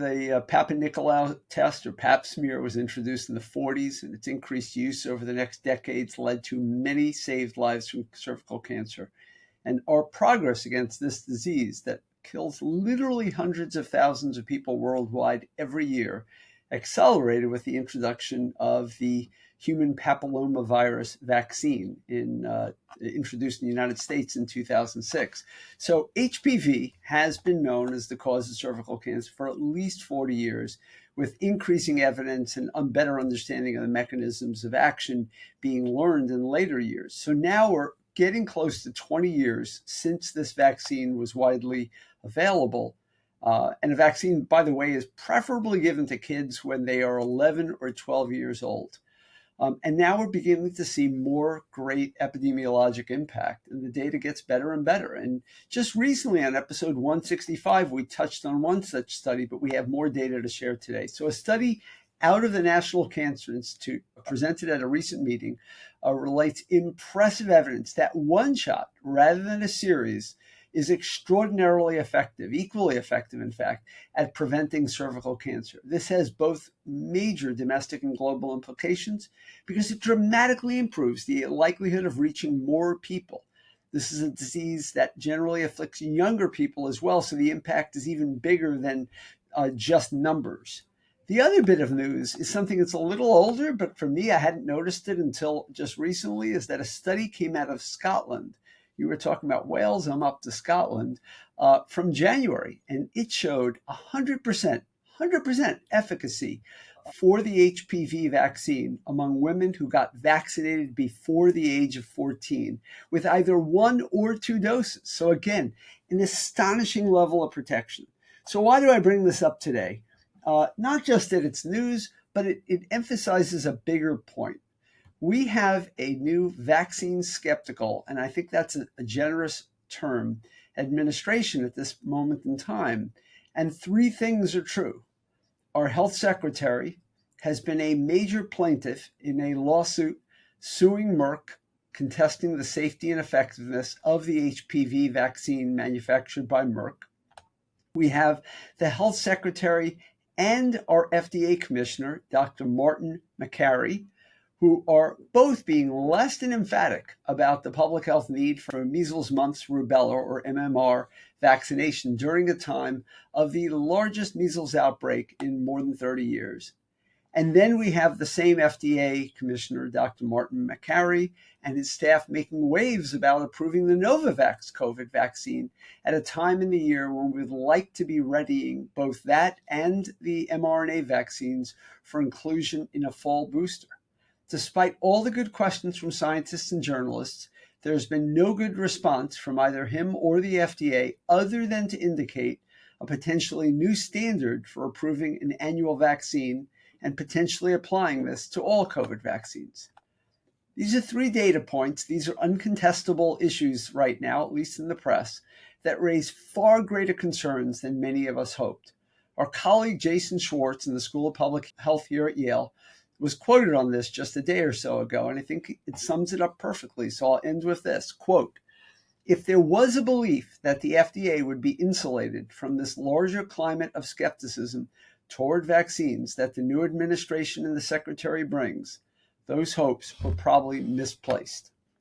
the Papa Nicolau test, or Pap smear, was introduced in the 40s, and its increased use over the next decades led to many saved lives from cervical cancer. And our progress against this disease that kills literally hundreds of thousands of people worldwide every year accelerated with the introduction of the human papillomavirus vaccine introduced in the United States in 2006. So HPV has been known as the cause of cervical cancer for at least 40 years, with increasing evidence and a better understanding of the mechanisms of action being learned in later years. So now we're getting close to 20 years since this vaccine was widely available. And a vaccine, by the way, is preferably given to kids when they are 11 or 12 years old. And now we're beginning to see more great epidemiologic impact, and the data gets better and better. And just recently on episode 165, we touched on one such study, but we have more data to share today. So a study out of the National Cancer Institute presented at a recent meeting relates impressive evidence that one shot, rather than a series, is extraordinarily effective, equally effective, in fact, at preventing cervical cancer. This has both major domestic and global implications because it dramatically improves the likelihood of reaching more people. This is a disease that generally afflicts younger people as well, so the impact is even bigger than just numbers. The other bit of news is something that's a little older, but for me, I hadn't noticed it until just recently, is that a study came out of Scotland. You were talking about Wales, I'm up to Scotland, from January, and it showed 100% efficacy for the HPV vaccine among women who got vaccinated before the age of 14 with either 1 or 2 doses. So again, an astonishing level of protection. So why do I bring this up today? Not just that it's news, but it emphasizes a bigger point. We have a new vaccine skeptical, and I think that's a generous term, administration at this moment in time. And 3 things are true. Our health secretary has been a major plaintiff in a lawsuit suing Merck, contesting the safety and effectiveness of the HPV vaccine manufactured by Merck. We have the health secretary and our FDA commissioner, Dr. Martin Makary, who are both being less than emphatic about the public health need for measles, mumps, rubella, or MMR vaccination during a time of the largest measles outbreak in more than 30 years. And then we have the same FDA commissioner, Dr. Martin Makary, and his staff making waves about approving the Novavax COVID vaccine at a time in the year when we'd like to be readying both that and the mRNA vaccines for inclusion in a fall booster. Despite all the good questions from scientists and journalists, there's been no good response from either him or the FDA other than to indicate a potentially new standard for approving an annual vaccine and potentially applying this to all COVID vaccines. These are 3 data points. These are uncontestable issues right now, at least in the press, that raise far greater concerns than many of us hoped. Our colleague Jason Schwartz in the School of Public Health here at Yale was quoted on this just a day or so ago, and I think it sums it up perfectly. So I'll end with this, quote, "If there was a belief that the FDA would be insulated from this larger climate of skepticism toward vaccines that the new administration and the secretary brings, those hopes were probably misplaced."